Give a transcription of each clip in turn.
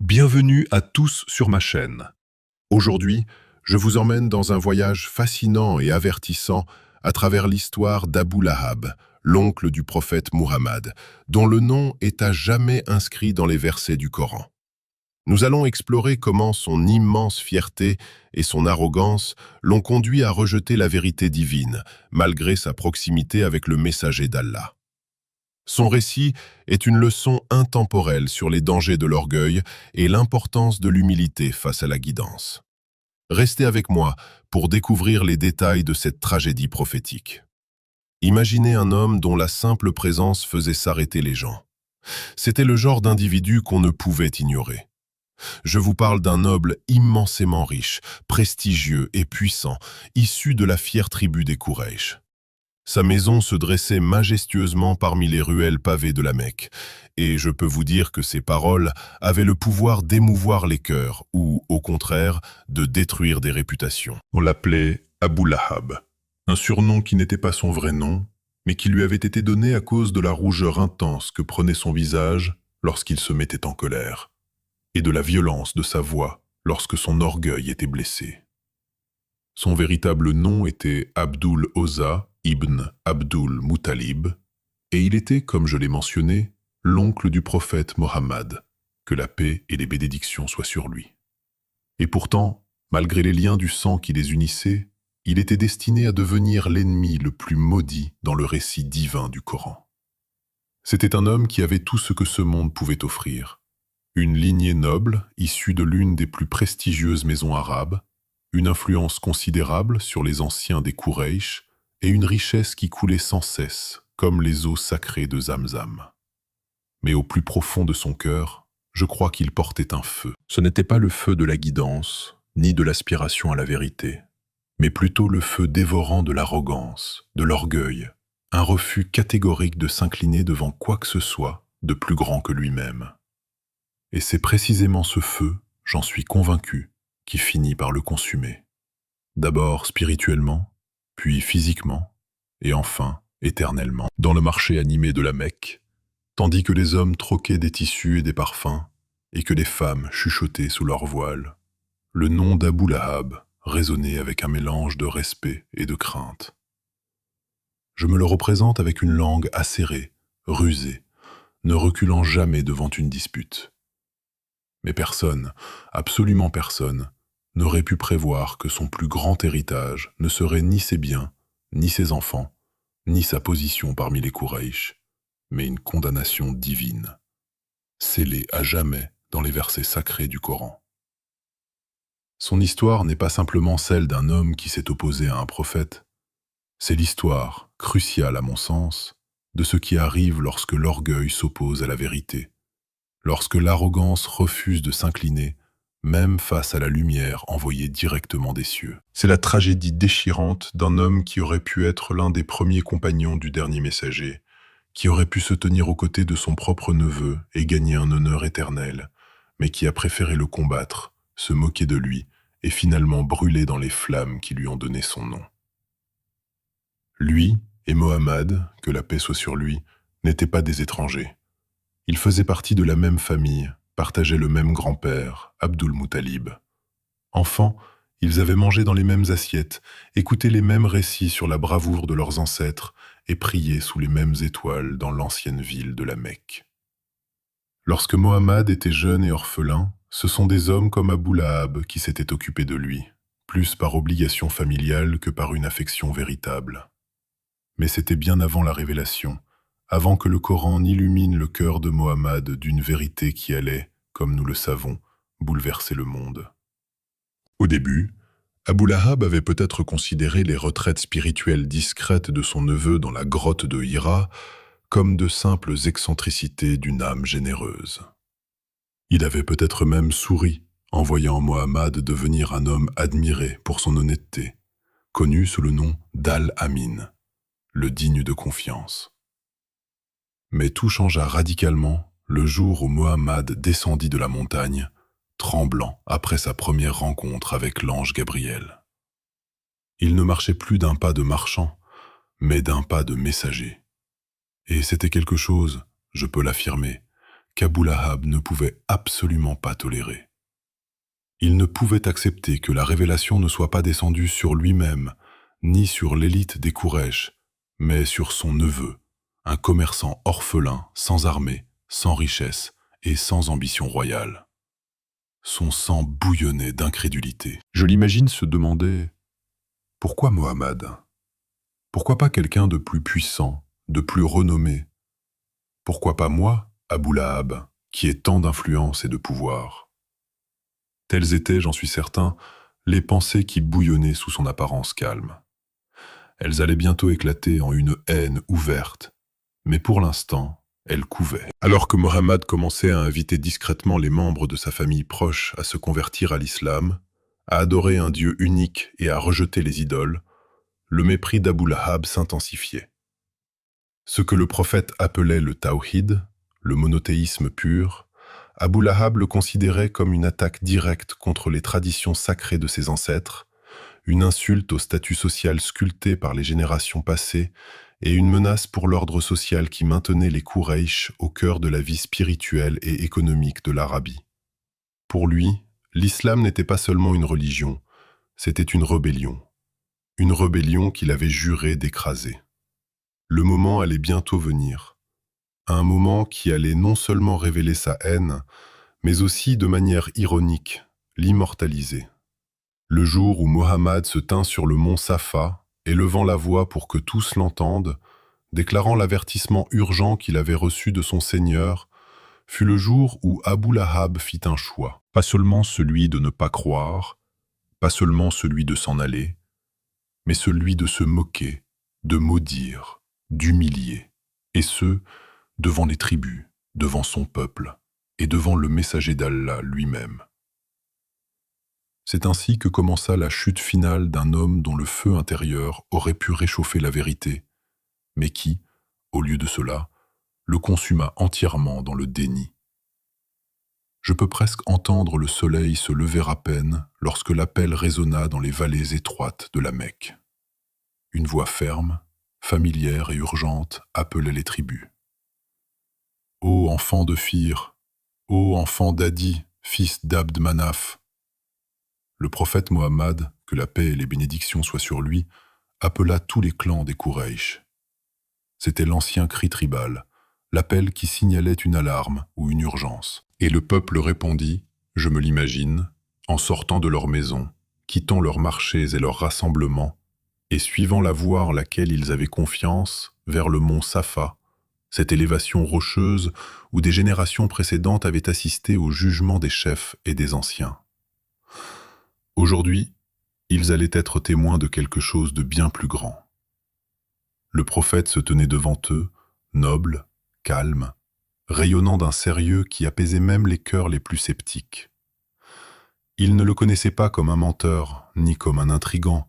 Bienvenue à tous sur ma chaîne. Aujourd'hui, je vous emmène dans un voyage fascinant et avertissant à travers l'histoire d'Abu Lahab, l'oncle du prophète Muhammad, dont le nom est à jamais inscrit dans les versets du Coran. Nous allons explorer comment son immense fierté et son arrogance l'ont conduit à rejeter la vérité divine, malgré sa proximité avec le messager d'Allah. Son récit est une leçon intemporelle sur les dangers de l'orgueil et l'importance de l'humilité face à la guidance. Restez avec moi pour découvrir les détails de cette tragédie prophétique. Imaginez un homme dont la simple présence faisait s'arrêter les gens. C'était le genre d'individu qu'on ne pouvait ignorer. Je vous parle d'un noble immensément riche, prestigieux et puissant, issu de la fière tribu des Quraysh. Sa maison se dressait majestueusement parmi les ruelles pavées de la Mecque, et je peux vous dire que ses paroles avaient le pouvoir d'émouvoir les cœurs, ou, au contraire, de détruire des réputations. On l'appelait Abu Lahab, un surnom qui n'était pas son vrai nom, mais qui lui avait été donné à cause de la rougeur intense que prenait son visage lorsqu'il se mettait en colère, et de la violence de sa voix lorsque son orgueil était blessé. Son véritable nom était Abdul Uzza ibn Abdul Muttalib, et il était, comme je l'ai mentionné, l'oncle du prophète Mohammed, que la paix et les bénédictions soient sur lui. Et pourtant, malgré les liens du sang qui les unissaient, il était destiné à devenir l'ennemi le plus maudit dans le récit divin du Coran. C'était un homme qui avait tout ce que ce monde pouvait offrir. Une lignée noble, issue de l'une des plus prestigieuses maisons arabes, une influence considérable sur les anciens des Quraysh et une richesse qui coulait sans cesse, comme les eaux sacrées de Zamzam. Mais au plus profond de son cœur, je crois qu'il portait un feu. Ce n'était pas le feu de la guidance, ni de l'aspiration à la vérité, mais plutôt le feu dévorant de l'arrogance, de l'orgueil, un refus catégorique de s'incliner devant quoi que ce soit de plus grand que lui-même. Et c'est précisément ce feu, j'en suis convaincu, qui finit par le consumer. D'abord spirituellement, puis physiquement, et enfin éternellement, dans le marché animé de la Mecque, tandis que les hommes troquaient des tissus et des parfums, et que les femmes chuchotaient sous leur voile. Le nom d'Abu Lahab résonnait avec un mélange de respect et de crainte. Je me le représente avec une langue acérée, rusée, ne reculant jamais devant une dispute. Mais personne, absolument personne, n'aurait pu prévoir que son plus grand héritage ne serait ni ses biens, ni ses enfants, ni sa position parmi les Quraysh, mais une condamnation divine, scellée à jamais dans les versets sacrés du Coran. Son histoire n'est pas simplement celle d'un homme qui s'est opposé à un prophète, c'est l'histoire, cruciale à mon sens, de ce qui arrive lorsque l'orgueil s'oppose à la vérité, lorsque l'arrogance refuse de s'incliner, même face à la lumière envoyée directement des cieux. C'est la tragédie déchirante d'un homme qui aurait pu être l'un des premiers compagnons du dernier messager, qui aurait pu se tenir aux côtés de son propre neveu et gagner un honneur éternel, mais qui a préféré le combattre, se moquer de lui et finalement brûler dans les flammes qui lui ont donné son nom. Lui et Mohammed, que la paix soit sur lui, n'étaient pas des étrangers. Ils faisaient partie de la même famille, partageaient le même grand-père, Abdul Muttalib. Enfants, ils avaient mangé dans les mêmes assiettes, écouté les mêmes récits sur la bravoure de leurs ancêtres et prié sous les mêmes étoiles dans l'ancienne ville de la Mecque. Lorsque Mohammed était jeune et orphelin, ce sont des hommes comme Abu Lahab qui s'étaient occupés de lui, plus par obligation familiale que par une affection véritable. Mais c'était bien avant la révélation, avant que le Coran n'illumine le cœur de Mohammed d'une vérité qui allait, comme nous le savons, bouleverser le monde. Au début, Abu Lahab avait peut-être considéré les retraites spirituelles discrètes de son neveu dans la grotte de Hira comme de simples excentricités d'une âme généreuse. Il avait peut-être même souri en voyant Mohammed devenir un homme admiré pour son honnêteté, connu sous le nom d'Al-Amin, le digne de confiance. Mais tout changea radicalement le jour où Mohammed descendit de la montagne, tremblant après sa première rencontre avec l'ange Gabriel. Il ne marchait plus d'un pas de marchand, mais d'un pas de messager. Et c'était quelque chose, je peux l'affirmer, qu'Abou Lahab ne pouvait absolument pas tolérer. Il ne pouvait accepter que la révélation ne soit pas descendue sur lui-même, ni sur l'élite des Quraysh, mais sur son neveu, un commerçant orphelin, sans armée, sans richesse et sans ambition royale. Son sang bouillonnait d'incrédulité. Je l'imagine se demander « Pourquoi Mohammed ? Pourquoi pas quelqu'un de plus puissant, de plus renommé ? Pourquoi pas moi, Abou Lahab, qui ai tant d'influence et de pouvoir ?» Telles étaient, j'en suis certain, les pensées qui bouillonnaient sous son apparence calme. Elles allaient bientôt éclater en une haine ouverte, mais pour l'instant, elles couvaient. Alors que Mohammed commençait à inviter discrètement les membres de sa famille proche à se convertir à l'islam, à adorer un Dieu unique et à rejeter les idoles, le mépris d'Abou Lahab s'intensifiait. Ce que le prophète appelait le tawhid, le monothéisme pur, Abou Lahab le considérait comme une attaque directe contre les traditions sacrées de ses ancêtres, une insulte au statut social sculpté par les générations passées et une menace pour l'ordre social qui maintenait les Quraysh au cœur de la vie spirituelle et économique de l'Arabie. Pour lui, l'islam n'était pas seulement une religion, c'était une rébellion qu'il avait juré d'écraser. Le moment allait bientôt venir, un moment qui allait non seulement révéler sa haine, mais aussi, de manière ironique, l'immortaliser. Le jour où Mohammed se tint sur le mont Safa, élevant la voix pour que tous l'entendent, déclarant l'avertissement urgent qu'il avait reçu de son Seigneur, fut le jour où Abou Lahab fit un choix. Pas seulement celui de ne pas croire, pas seulement celui de s'en aller, mais celui de se moquer, de maudire, d'humilier, et ce, devant les tribus, devant son peuple, et devant le messager d'Allah lui-même. C'est ainsi que commença la chute finale d'un homme dont le feu intérieur aurait pu réchauffer la vérité, mais qui, au lieu de cela, le consuma entièrement dans le déni. Je peux presque entendre le soleil se lever à peine lorsque l'appel résonna dans les vallées étroites de la Mecque. Une voix ferme, familière et urgente appelait les tribus. « Ô enfant de Fir, ô enfant d'Adi, fils d'Abd Manaf !» Le prophète Mohammed, que la paix et les bénédictions soient sur lui, appela tous les clans des Quraysh. C'était l'ancien cri tribal, l'appel qui signalait une alarme ou une urgence. Et le peuple répondit, je me l'imagine, en sortant de leur maison, quittant leurs marchés et leurs rassemblements, et suivant la voie en laquelle ils avaient confiance, vers le mont Safa, cette élévation rocheuse où des générations précédentes avaient assisté au jugement des chefs et des anciens. Aujourd'hui, ils allaient être témoins de quelque chose de bien plus grand. Le prophète se tenait devant eux, noble, calme, rayonnant d'un sérieux qui apaisait même les cœurs les plus sceptiques. Ils ne le connaissaient pas comme un menteur, ni comme un intrigant,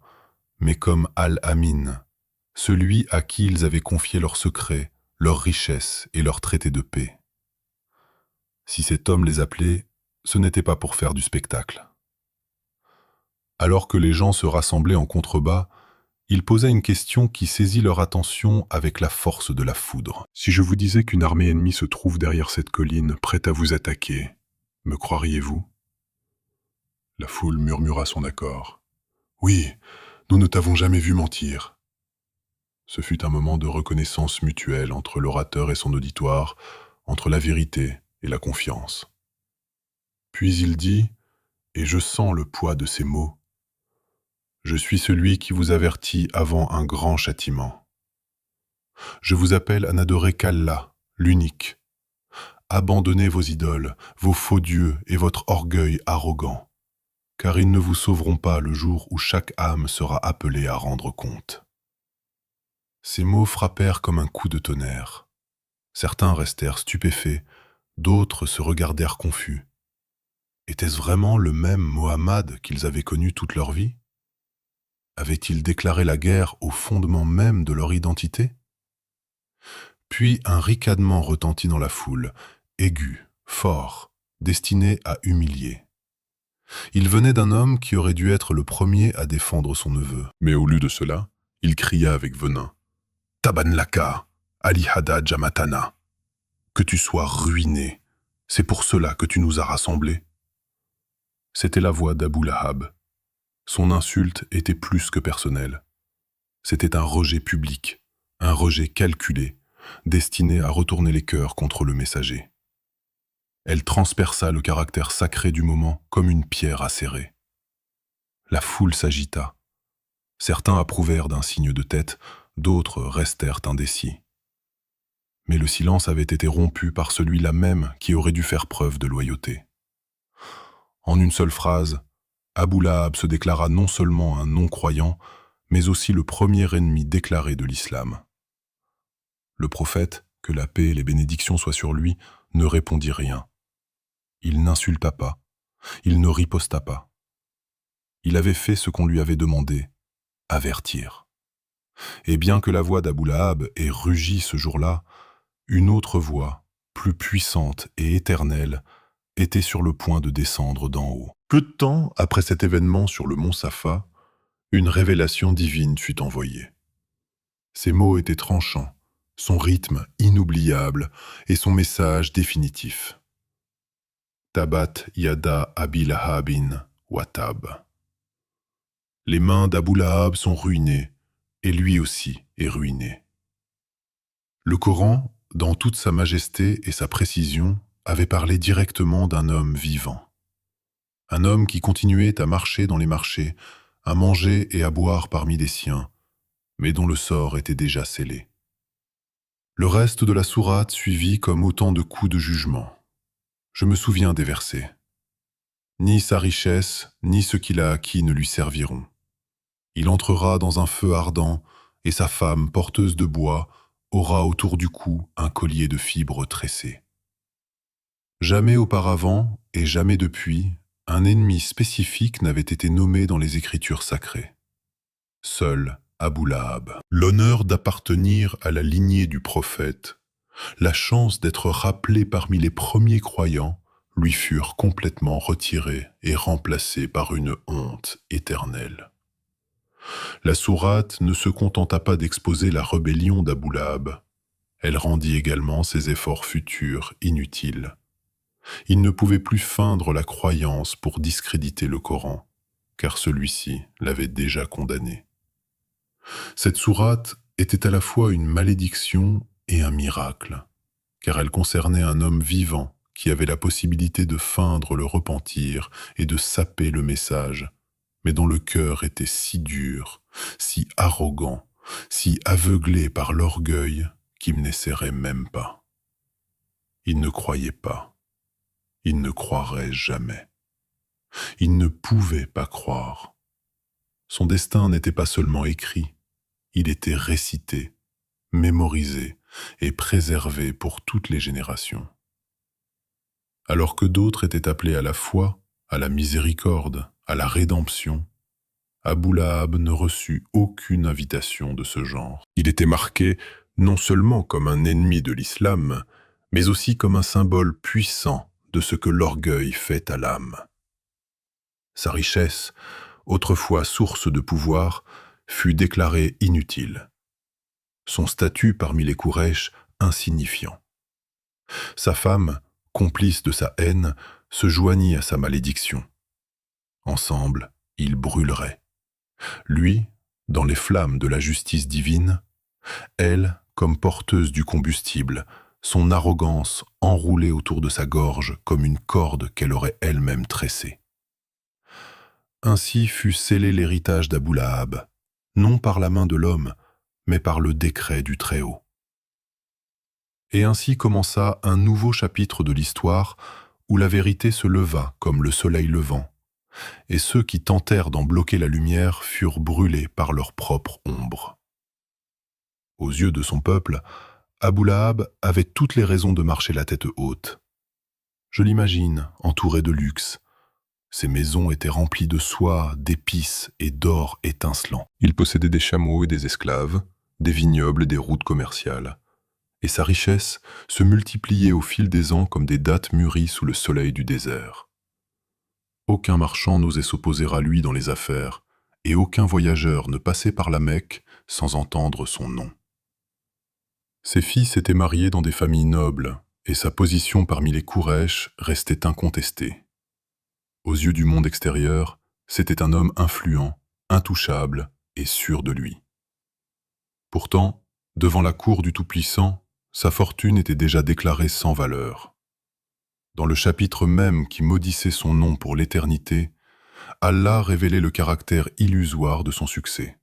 mais comme Al-Amin, celui à qui ils avaient confié leurs secrets, leurs richesses et leurs traités de paix. Si cet homme les appelait, ce n'était pas pour faire du spectacle. Alors que les gens se rassemblaient en contrebas, il posa une question qui saisit leur attention avec la force de la foudre. « Si je vous disais qu'une armée ennemie se trouve derrière cette colline, prête à vous attaquer, me croiriez-vous » La foule murmura son accord. « Oui, nous ne t'avons jamais vu mentir. » Ce fut un moment de reconnaissance mutuelle entre l'orateur et son auditoire, entre la vérité et la confiance. Puis il dit, et je sens le poids de ces mots, « Je suis celui qui vous avertit avant un grand châtiment. Je vous appelle à n'adorer qu'Allah, l'unique. Abandonnez vos idoles, vos faux dieux et votre orgueil arrogant, car ils ne vous sauveront pas le jour où chaque âme sera appelée à rendre compte. » Ces mots frappèrent comme un coup de tonnerre. Certains restèrent stupéfaits, d'autres se regardèrent confus. Était-ce vraiment le même Mohammed qu'ils avaient connu toute leur vie ? Avait-il déclaré la guerre au fondement même de leur identité ? Puis un ricanement retentit dans la foule, aigu, fort, destiné à humilier. Il venait d'un homme qui aurait dû être le premier à défendre son neveu. Mais au lieu de cela, il cria avec venin. « Taban laka, Ali Hada Jamatana, que tu sois ruiné, C'est pour cela que tu nous as rassemblés. » C'était la voix d'Abou Lahab. Son insulte était plus que personnelle. C'était un rejet public, un rejet calculé, destiné à retourner les cœurs contre le messager. Elle transperça le caractère sacré du moment comme une pierre acérée. La foule s'agita. Certains approuvèrent d'un signe de tête, d'autres restèrent indécis. Mais le silence avait été rompu par celui-là même qui aurait dû faire preuve de loyauté. En une seule phrase, Abou Lahab se déclara non seulement un non-croyant, mais aussi le premier ennemi déclaré de l'islam. Le prophète, que la paix et les bénédictions soient sur lui, ne répondit rien. Il n'insulta pas, il ne riposta pas. Il avait fait ce qu'on lui avait demandé, avertir. Et bien que la voix d'Abou Lahab ait rugi ce jour-là, une autre voix, plus puissante et éternelle, était sur le point de descendre d'en haut. Peu de temps après cet événement sur le mont Safa, une révélation divine fut envoyée. Ses mots étaient tranchants, son rythme inoubliable et son message définitif. Tabat yada Abi Lahabin wa tab. Les mains d'Abou Lahab sont ruinées, et lui aussi est ruiné. Le Coran, dans toute sa majesté et sa précision, avait parlé directement d'un homme vivant. Un homme qui continuait à marcher dans les marchés, à manger et à boire parmi les siens, mais dont le sort était déjà scellé. Le reste de la sourate suivit comme autant de coups de jugement. Je me souviens des versets. Ni sa richesse, ni ce qu'il a acquis ne lui serviront. Il entrera dans un feu ardent, et sa femme, porteuse de bois, aura autour du cou un collier de fibres tressées. Jamais auparavant, et jamais depuis, un ennemi spécifique n'avait été nommé dans les Écritures sacrées. Seul Abou Lahab. L'honneur d'appartenir à la lignée du prophète, la chance d'être rappelé parmi les premiers croyants, lui furent complètement retirés et remplacés par une honte éternelle. La sourate ne se contenta pas d'exposer la rébellion d'Abou Lahab. Elle rendit également ses efforts futurs inutiles. Il ne pouvait plus feindre la croyance pour discréditer le Coran, car celui-ci l'avait déjà condamné. Cette sourate était à la fois une malédiction et un miracle, car elle concernait un homme vivant qui avait la possibilité de feindre le repentir et de saper le message, mais dont le cœur était si dur, si arrogant, si aveuglé par l'orgueil qu'il n'essaierait même pas. Il ne croyait pas. Il ne croirait jamais. Il ne pouvait pas croire. Son destin n'était pas seulement écrit, il était récité, mémorisé et préservé pour toutes les générations. Alors que d'autres étaient appelés à la foi, à la miséricorde, à la rédemption, Abou Lahab ne reçut aucune invitation de ce genre. Il était marqué non seulement comme un ennemi de l'islam, mais aussi comme un symbole puissant de ce que l'orgueil fait à l'âme. Sa richesse, autrefois source de pouvoir, fut déclarée inutile. Son statut parmi les Quraysh insignifiant. Sa femme, complice de sa haine, se joignit à sa malédiction. Ensemble, ils brûleraient. Lui, dans les flammes de la justice divine, elle, comme porteuse du combustible, son arrogance enroulée autour de sa gorge comme une corde qu'elle aurait elle-même tressée. Ainsi fut scellé l'héritage d'Abou Lahab, non par la main de l'homme, mais par le décret du Très-Haut. Et ainsi commença un nouveau chapitre de l'histoire où la vérité se leva comme le soleil levant, et ceux qui tentèrent d'en bloquer la lumière furent brûlés par leur propre ombre. Aux yeux de son peuple, Abou Lahab avait toutes les raisons de marcher la tête haute. Je l'imagine, entouré de luxe. Ses maisons étaient remplies de soie, d'épices et d'or étincelant. Il possédait des chameaux et des esclaves, des vignobles et des routes commerciales. Et sa richesse se multipliait au fil des ans comme des dattes mûries sous le soleil du désert. Aucun marchand n'osait s'opposer à lui dans les affaires, et aucun voyageur ne passait par la Mecque sans entendre son nom. Ses fils étaient mariés dans des familles nobles, Et sa position parmi les Quraysh restait incontestée. Aux yeux du monde extérieur, c'était un homme influent, intouchable et sûr de lui. Pourtant, devant la cour du Tout-Puissant, sa fortune était déjà déclarée sans valeur. Dans le chapitre même qui maudissait son nom pour l'éternité, Allah révélait le caractère illusoire de son succès.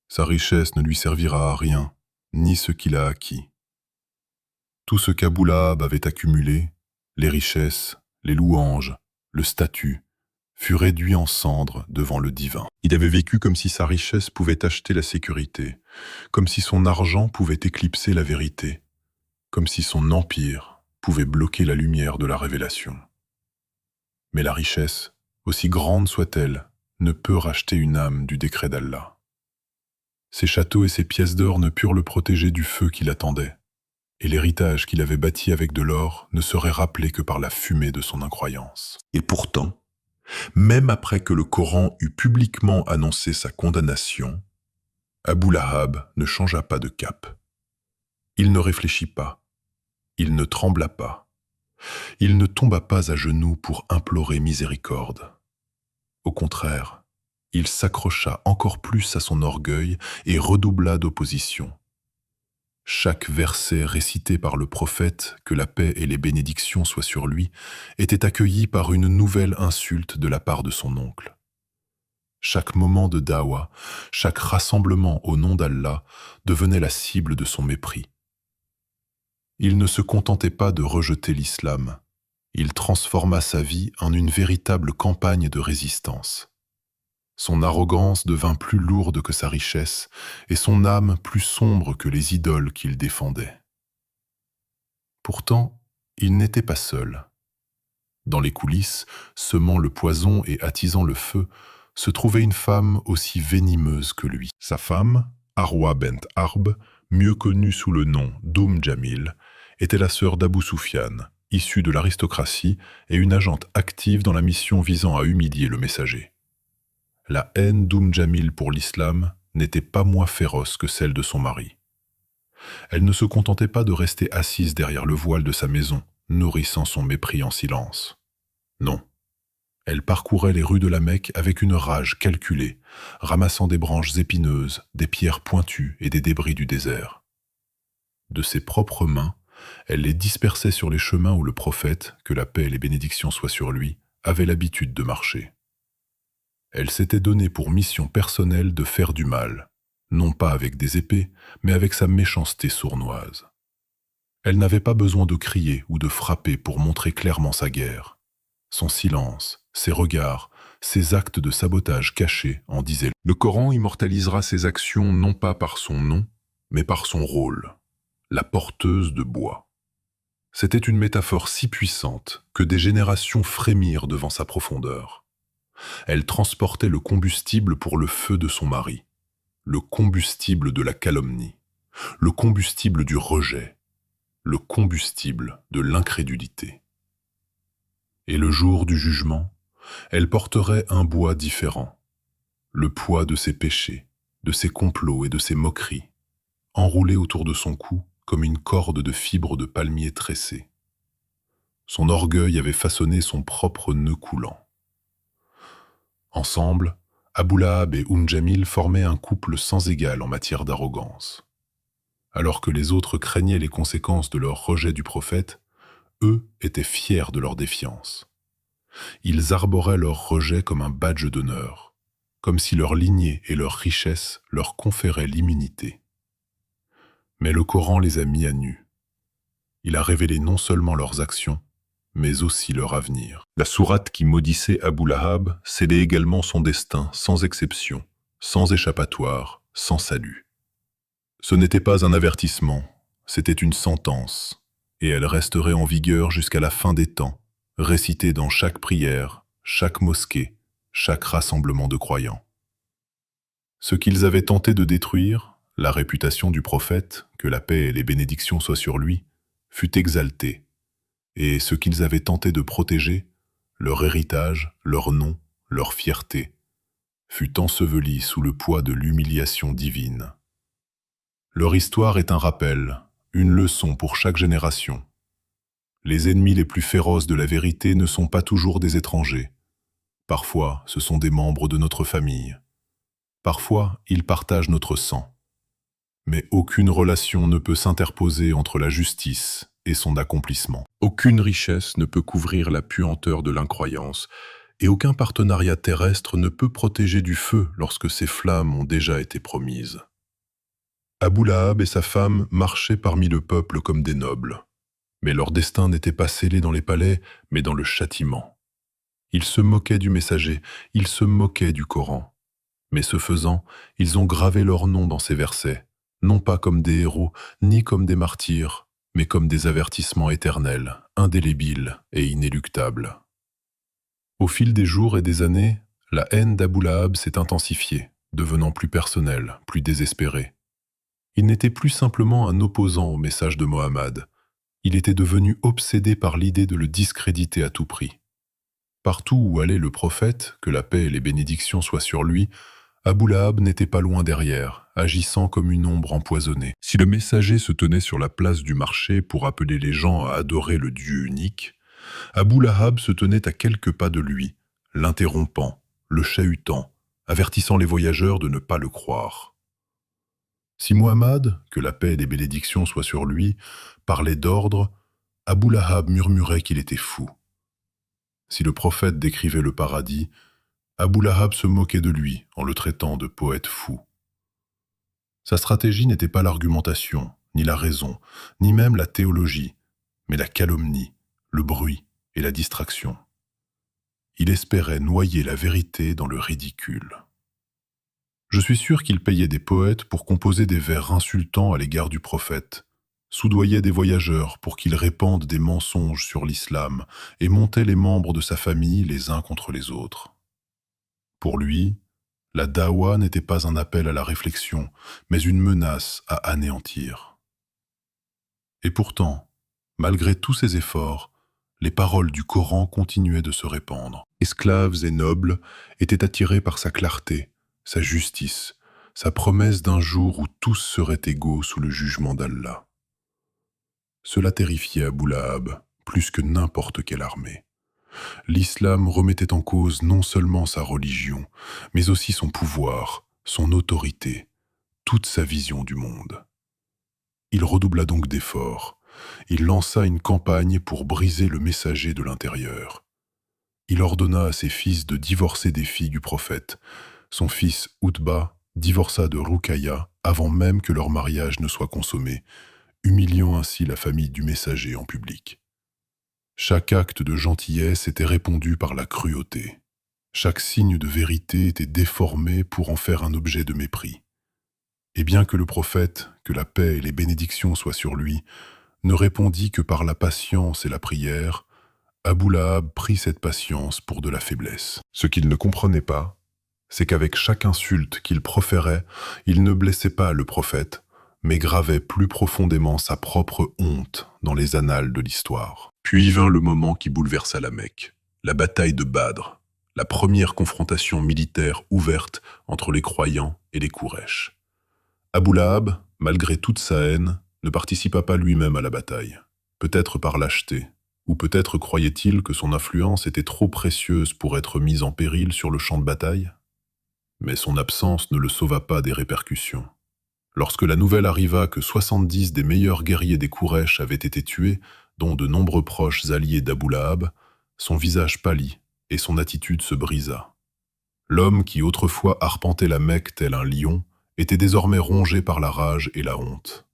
Sa richesse ne lui servira à rien, ni ce qu'il a acquis. Tout ce qu'Abou Lahab avait accumulé, les richesses, les louanges, le statut, fut réduit en cendres devant le divin. Il avait vécu comme si sa richesse pouvait acheter la sécurité, comme si son argent pouvait éclipser la vérité, comme si son empire pouvait bloquer la lumière de la révélation. Mais la richesse, aussi grande soit-elle, ne peut racheter une âme du décret d'Allah. Ses châteaux et ses pièces d'or ne purent le protéger du feu qui l'attendait, et l'héritage qu'il avait bâti avec de l'or ne serait rappelé que par la fumée de son incroyance. Et pourtant, même après que le Coran eut publiquement annoncé sa condamnation, Abou Lahab ne changea pas de cap. Il ne réfléchit pas, il ne trembla pas, il ne tomba pas à genoux pour implorer miséricorde. Au contraire, il s'accrocha encore plus à son orgueil et redoubla d'opposition. Chaque verset récité par le prophète, que la paix et les bénédictions soient sur lui, était accueilli par une nouvelle insulte de la part de son oncle. Chaque moment de dawa, chaque rassemblement au nom d'Allah devenait la cible de son mépris. Il ne se contentait pas de rejeter l'islam, il transforma sa vie en une véritable campagne de résistance. Son arrogance devint plus lourde que sa richesse, et son âme plus sombre que les idoles qu'il défendait. Pourtant, il n'était pas seul. Dans les coulisses, semant le poison et attisant le feu, se trouvait une femme aussi venimeuse que lui. Sa femme, Arwa bent Harb, mieux connue sous le nom Jamil, était la sœur d'Abou Soufiane, issue de l'aristocratie et une agente active dans la mission visant à humilier le messager. La haine Jamil pour l'islam n'était pas moins féroce que celle de son mari. Elle ne se contentait pas de rester assise derrière le voile de sa maison, nourrissant son mépris en silence. Non. Elle parcourait les rues de la Mecque avec une rage calculée, ramassant des branches épineuses, des pierres pointues et des débris du désert. De ses propres mains, elle les dispersait sur les chemins où le prophète, que la paix et les bénédictions soient sur lui, avait l'habitude de marcher. Elle s'était donnée pour mission personnelle de faire du mal, non pas avec des épées, mais avec sa méchanceté sournoise. Elle n'avait pas besoin de crier ou de frapper pour montrer clairement sa guerre. Son silence, ses regards, ses actes de sabotage cachés en disaient. Le Coran immortalisera ses actions non pas par son nom, mais par son rôle, la porteuse de bois. C'était une métaphore si puissante que des générations frémirent devant sa profondeur. Elle transportait le combustible pour le feu de son mari, le combustible de la calomnie, le combustible du rejet, le combustible de l'incrédulité. Et le jour du jugement, elle porterait un bois différent, le poids de ses péchés, de ses complots et de ses moqueries, enroulé autour de son cou comme une corde de fibres de palmier tressées. Son orgueil avait façonné son propre nœud coulant. Ensemble, Abou Lahab et Jamil formaient un couple sans égal en matière d'arrogance. Alors que les autres craignaient les conséquences de leur rejet du prophète, eux étaient fiers de leur défiance. Ils arboraient leur rejet comme un badge d'honneur, comme si leur lignée et leur richesse leur conféraient l'immunité. Mais le Coran les a mis à nu. Il a révélé non seulement leurs actions, mais aussi leur avenir. La sourate qui maudissait Abou Lahab scellait également son destin, sans exception, sans échappatoire, sans salut. Ce n'était pas un avertissement, c'était une sentence, et elle resterait en vigueur jusqu'à la fin des temps, récitée dans chaque prière, chaque mosquée, chaque rassemblement de croyants. Ce qu'ils avaient tenté de détruire, la réputation du prophète, que la paix et les bénédictions soient sur lui, fut exaltée, et ce qu'ils avaient tenté de protéger, leur héritage, leur nom, leur fierté, fut enseveli sous le poids de l'humiliation divine. Leur histoire est un rappel, une leçon pour chaque génération. Les ennemis les plus féroces de la vérité ne sont pas toujours des étrangers. Parfois, ce sont des membres de notre famille. Parfois, ils partagent notre sang. Mais aucune relation ne peut s'interposer entre la justice et son accomplissement. Aucune richesse ne peut couvrir la puanteur de l'incroyance, et aucun partenariat terrestre ne peut protéger du feu lorsque ces flammes ont déjà été promises. Abu Lahab et sa femme marchaient parmi le peuple comme des nobles. Mais leur destin n'était pas scellé dans les palais, mais dans le châtiment. Ils se moquaient du messager, ils se moquaient du Coran. Mais ce faisant, ils ont gravé leur nom dans ces versets, non pas comme des héros, ni comme des martyrs, mais comme des avertissements éternels, indélébiles et inéluctables. Au fil des jours et des années, la haine d'Abu Lahab s'est intensifiée, devenant plus personnelle, plus désespérée. Il n'était plus simplement un opposant au message de Mohammed. Il était devenu obsédé par l'idée de le discréditer à tout prix. Partout où allait le prophète, que la paix et les bénédictions soient sur lui, Abu Lahab n'était pas loin derrière, agissant comme une ombre empoisonnée. Si le messager se tenait sur la place du marché pour appeler les gens à adorer le Dieu unique, Abu Lahab se tenait à quelques pas de lui, l'interrompant, le chahutant, avertissant les voyageurs de ne pas le croire. Si Muhammad, que la paix et les bénédictions soient sur lui, parlait d'ordre, Abu Lahab murmurait qu'il était fou. Si le prophète décrivait le paradis, Abu Lahab se moquait de lui en le traitant de poète fou. Sa stratégie n'était pas l'argumentation, ni la raison, ni même la théologie, mais la calomnie, le bruit et la distraction. Il espérait noyer la vérité dans le ridicule. Je suis sûr qu'il payait des poètes pour composer des vers insultants à l'égard du prophète, soudoyait des voyageurs pour qu'ils répandent des mensonges sur l'islam et montait les membres de sa famille les uns contre les autres. Pour lui, la dawa n'était pas un appel à la réflexion, mais une menace à anéantir. Et pourtant, malgré tous ses efforts, les paroles du Coran continuaient de se répandre. Esclaves et nobles étaient attirés par sa clarté, sa justice, sa promesse d'un jour où tous seraient égaux sous le jugement d'Allah. Cela terrifiait Abu Lahab plus que n'importe quelle armée. L'islam remettait en cause non seulement sa religion, mais aussi son pouvoir, son autorité, toute sa vision du monde. Il redoubla donc d'efforts. Il lança une campagne pour briser le messager de l'intérieur. Il ordonna à ses fils de divorcer des filles du prophète. Son fils Utba divorça de Ruqayya avant même que leur mariage ne soit consommé, humiliant ainsi la famille du messager en public. Chaque acte de gentillesse était répondu par la cruauté. Chaque signe de vérité était déformé pour en faire un objet de mépris. Et bien que le prophète, que la paix et les bénédictions soient sur lui, ne répondit que par la patience et la prière, Abu Lahab prit cette patience pour de la faiblesse. Ce qu'il ne comprenait pas, c'est qu'avec chaque insulte qu'il proférait, il ne blessait pas le prophète, mais gravait plus profondément sa propre honte dans les annales de l'histoire. Puis vint le moment qui bouleversa la Mecque, la bataille de Badr, la première confrontation militaire ouverte entre les croyants et les Quraysh. Abu Lahab, malgré toute sa haine, ne participa pas lui-même à la bataille, peut-être par lâcheté, ou peut-être croyait-il que son influence était trop précieuse pour être mise en péril sur le champ de bataille. Mais son absence ne le sauva pas des répercussions. Lorsque la nouvelle arriva que 70 des meilleurs guerriers des Quraysh avaient été tués, dont de nombreux proches alliés d'Abu Lahab, son visage pâlit et son attitude se brisa. L'homme qui autrefois arpentait la Mecque tel un lion était désormais rongé par la rage et la honte.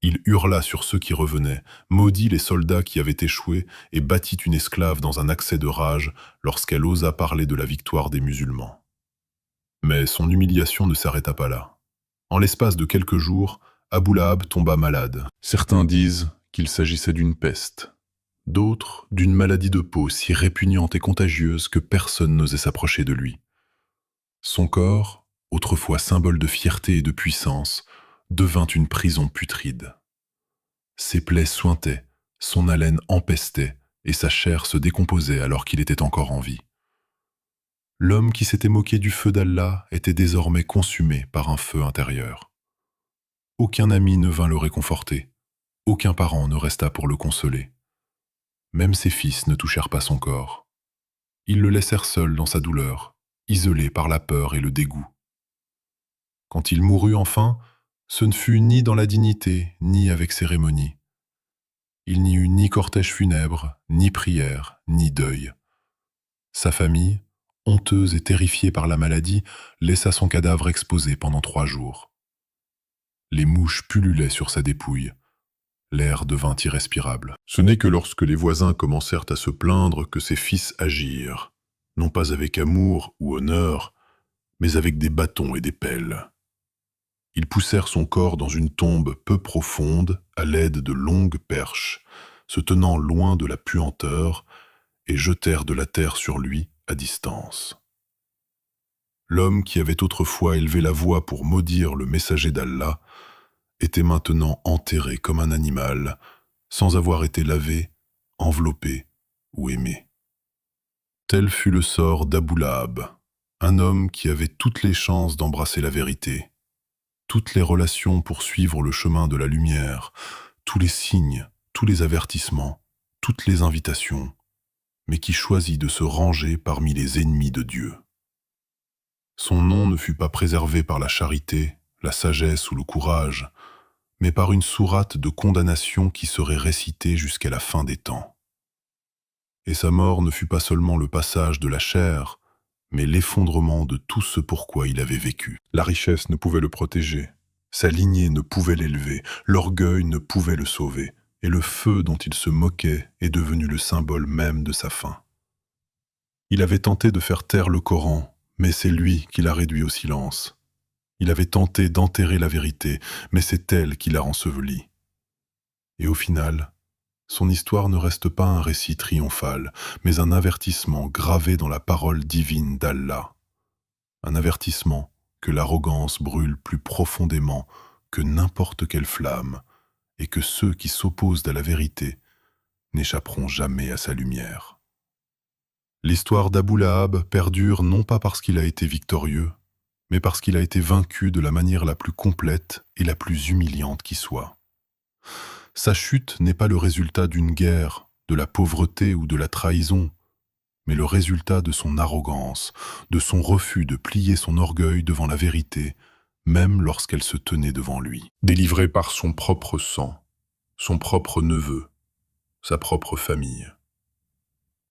Il hurla sur ceux qui revenaient, maudit les soldats qui avaient échoué et battit une esclave dans un accès de rage lorsqu'elle osa parler de la victoire des musulmans. Mais son humiliation ne s'arrêta pas là. En l'espace de quelques jours, Abu Lahab tomba malade. Certains disent qu'il s'agissait d'une peste, d'autres d'une maladie de peau si répugnante et contagieuse que personne n'osait s'approcher de lui. Son corps, autrefois symbole de fierté et de puissance, devint une prison putride. Ses plaies suintaient, son haleine empestait et sa chair se décomposait alors qu'il était encore en vie. L'homme qui s'était moqué du feu d'Allah était désormais consumé par un feu intérieur. Aucun ami ne vint le réconforter. aucun parent ne resta pour le consoler. Même ses fils ne touchèrent pas son corps. Ils le laissèrent seul dans sa douleur, isolé par la peur et le dégoût. Quand il mourut enfin, ce ne fut ni dans la dignité, ni avec cérémonie. Il n'y eut ni cortège funèbre, ni prière, ni deuil. Sa famille, honteuse et terrifiée par la maladie, laissa son cadavre exposé pendant 3 jours. Les mouches pullulaient sur sa dépouille. L'air devint irrespirable. Ce n'est que lorsque les voisins commencèrent à se plaindre que ses fils agirent, non pas avec amour ou honneur, mais avec des bâtons et des pelles. Ils poussèrent son corps dans une tombe peu profonde à l'aide de longues perches, se tenant loin de la puanteur, et jetèrent de la terre sur lui à distance. L'homme qui avait autrefois élevé la voix pour maudire le messager d'Allah était maintenant enterré comme un animal, sans avoir été lavé, enveloppé ou aimé. Tel fut le sort d'Abou Lahab, un homme qui avait toutes les chances d'embrasser la vérité, toutes les relations pour suivre le chemin de la lumière, tous les signes, tous les avertissements, toutes les invitations, mais qui choisit de se ranger parmi les ennemis de Dieu. Son nom ne fut pas préservé par la charité, la sagesse ou le courage, mais par une sourate de condamnation qui serait récitée jusqu'à la fin des temps. Et sa mort ne fut pas seulement le passage de la chair, mais l'effondrement de tout ce pourquoi il avait vécu. La richesse ne pouvait le protéger, sa lignée ne pouvait l'élever, l'orgueil ne pouvait le sauver, et le feu dont il se moquait est devenu le symbole même de sa fin. Il avait tenté de faire taire le Coran, mais c'est lui qui l'a réduit au silence. Il avait tenté d'enterrer la vérité, mais c'est elle qui l'a ensevelie. Et au final, son histoire ne reste pas un récit triomphal, mais un avertissement gravé dans la parole divine d'Allah. Un avertissement que l'arrogance brûle plus profondément que n'importe quelle flamme, et que ceux qui s'opposent à la vérité n'échapperont jamais à sa lumière. L'histoire d'Abou Lahab perdure non pas parce qu'il a été victorieux, mais parce qu'il a été vaincu de la manière la plus complète et la plus humiliante qui soit. Sa chute n'est pas le résultat d'une guerre, de la pauvreté ou de la trahison, mais le résultat de son arrogance, de son refus de plier son orgueil devant la vérité, même lorsqu'elle se tenait devant lui. Délivré par son propre sang, son propre neveu, sa propre famille.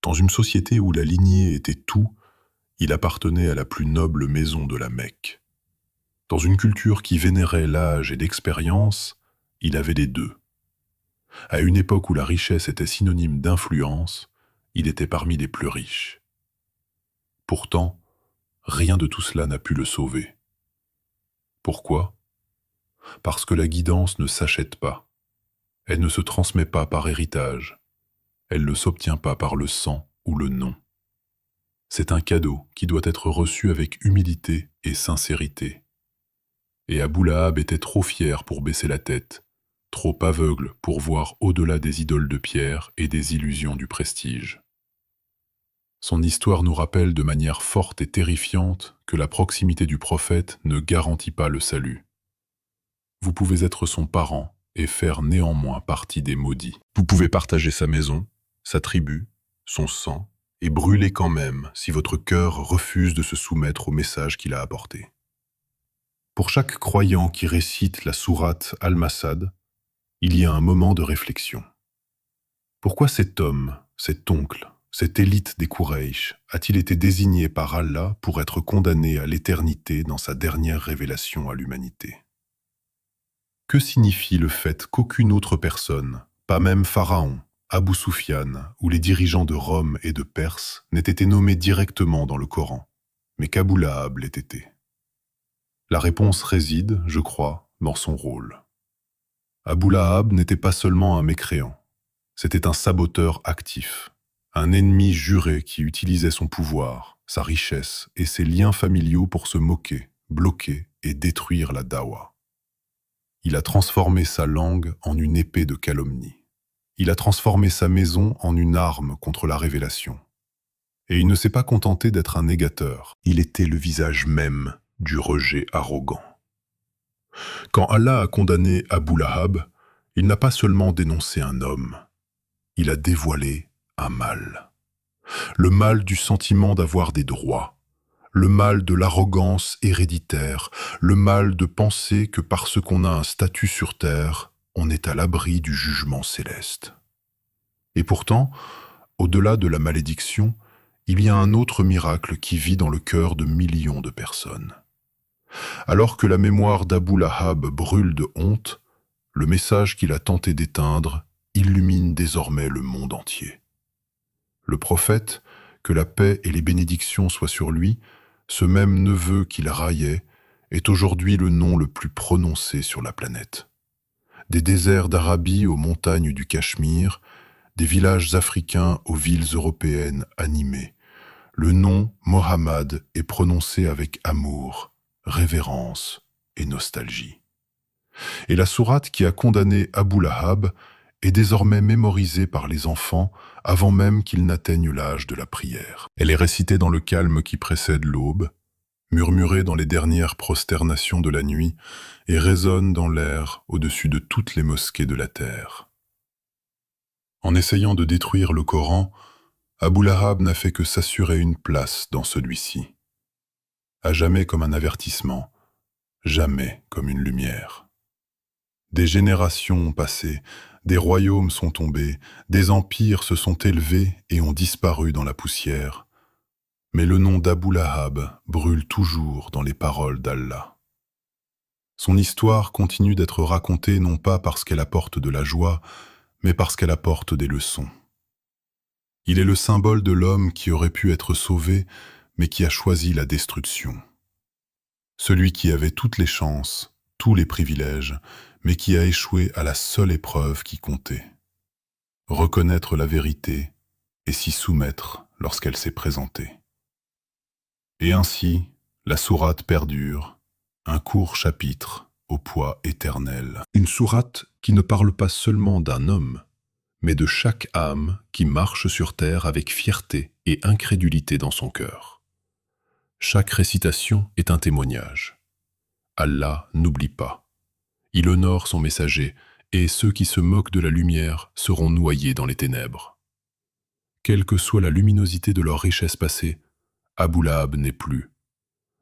Dans une société où la lignée était tout, il appartenait à la plus noble maison de la Mecque. Dans une culture qui vénérait l'âge et l'expérience, il avait les deux. À une époque où la richesse était synonyme d'influence, il était parmi les plus riches. Pourtant, rien de tout cela n'a pu le sauver. Pourquoi ? Parce que la guidance ne s'achète pas. Elle ne se transmet pas par héritage. Elle ne s'obtient pas par le sang ou le nom. C'est un cadeau qui doit être reçu avec humilité et sincérité. Et Abou Lahab était trop fier pour baisser la tête, trop aveugle pour voir au-delà des idoles de pierre et des illusions du prestige. Son histoire nous rappelle de manière forte et terrifiante que la proximité du prophète ne garantit pas le salut. Vous pouvez être son parent et faire néanmoins partie des maudits. Vous pouvez partager sa maison, sa tribu, son sang, et brûler quand même si votre cœur refuse de se soumettre au message qu'il a apporté. Pour chaque croyant qui récite la sourate Al-Masad, il y a un moment de réflexion. Pourquoi cet homme, cet oncle, cette élite des Quraysh a-t-il été désigné par Allah pour être condamné à l'éternité dans sa dernière révélation à l'humanité ? Que signifie le fait qu'aucune autre personne, pas même Pharaon, Abou Soufiane ou les dirigeants de Rome et de Perse n'aient été nommés directement dans le Coran, mais qu'Abou Lahab l'ait été? La réponse réside, je crois, dans son rôle. Abou Lahab n'était pas seulement un mécréant, c'était un saboteur actif, un ennemi juré qui utilisait son pouvoir, sa richesse et ses liens familiaux pour se moquer, bloquer et détruire la dawa. Il a transformé sa langue en une épée de calomnie. Il a transformé sa maison en une arme contre la révélation. Et il ne s'est pas contenté d'être un négateur, il était le visage même du rejet arrogant. Quand Allah a condamné Abou Lahab, Il n'a pas seulement dénoncé un homme, il a dévoilé un mal. Le mal du sentiment d'avoir des droits, le mal de l'arrogance héréditaire, le mal de penser que parce qu'on a un statut sur terre, on est à l'abri du jugement céleste. Et pourtant, au-delà de la malédiction, il y a un autre miracle qui vit dans le cœur de millions de personnes. Alors que la mémoire d'Abu Lahab brûle de honte, le message qu'il a tenté d'éteindre illumine désormais le monde entier. Le prophète, que la paix et les bénédictions soient sur lui, ce même neveu qu'il raillait, est aujourd'hui le nom le plus prononcé sur la planète. Des déserts d'Arabie aux montagnes du Cachemire, des villages africains aux villes européennes animées, le nom Mohammed est prononcé avec amour, révérence et nostalgie. Et la sourate qui a condamné Abu Lahab est désormais mémorisée par les enfants avant même qu'ils n'atteignent l'âge de la prière. Elle est récitée dans le calme qui précède l'aube, murmurée dans les dernières prosternations de la nuit et résonne dans l'air au-dessus de toutes les mosquées de la terre. En essayant de détruire le Coran, Abu Lahab n'a fait que s'assurer une place dans celui-ci. À jamais comme un avertissement, jamais comme une lumière. Des générations ont passé, des royaumes sont tombés, des empires se sont élevés et ont disparu dans la poussière. Mais le nom d'Abu Lahab brûle toujours dans les paroles d'Allah. Son histoire continue d'être racontée non pas parce qu'elle apporte de la joie, mais parce qu'elle apporte des leçons. Il est le symbole de l'homme qui aurait pu être sauvé, mais qui a choisi la destruction. Celui qui avait toutes les chances, tous les privilèges, mais qui a échoué à la seule épreuve qui comptait. Reconnaître la vérité et s'y soumettre lorsqu'elle s'est présentée. Et ainsi, la sourate perdure, un court chapitre au poids éternel. Une sourate qui ne parle pas seulement d'un homme, mais de chaque âme qui marche sur terre avec fierté et incrédulité dans son cœur. Chaque récitation est un témoignage. Allah n'oublie pas. Il honore son messager, et ceux qui se moquent de la lumière seront noyés dans les ténèbres. Quelle que soit la luminosité de leur richesse passée, Abu Lahab n'est plus.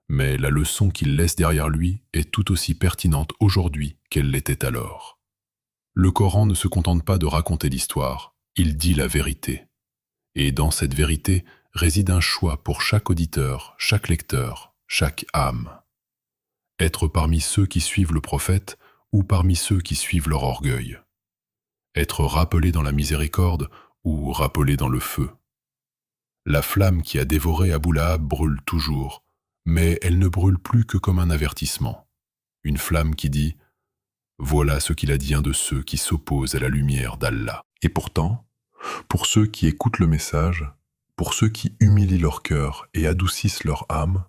Mais la leçon qu'il laisse derrière lui est tout aussi pertinente aujourd'hui qu'elle l'était alors. Le Coran ne se contente pas de raconter l'histoire, il dit la vérité. Et dans cette vérité réside un choix pour chaque auditeur, chaque lecteur, chaque âme. Être parmi ceux qui suivent le prophète ou parmi ceux qui suivent leur orgueil. Être rappelé dans la miséricorde ou rappelé dans le feu. La flamme qui a dévoré Abu Lahab brûle toujours, mais elle ne brûle plus que comme un avertissement. Une flamme qui dit « Voilà ce qu'il advient de ceux qui s'opposent à la lumière d'Allah. » Et pourtant, pour ceux qui écoutent le message, pour ceux qui humilient leur cœur et adoucissent leur âme,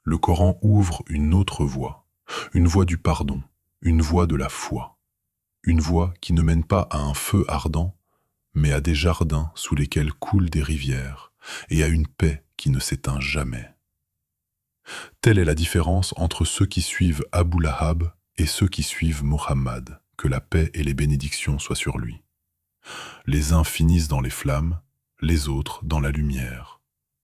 le Coran ouvre une autre voie, une voie du pardon, une voie de la foi, une voie qui ne mène pas à un feu ardent, mais à des jardins sous lesquels coulent des rivières, et à une paix qui ne s'éteint jamais. Telle est la différence entre ceux qui suivent Abu Lahab et ceux qui suivent Mohammed, que la paix et les bénédictions soient sur lui. Les uns finissent dans les flammes, les autres dans la lumière.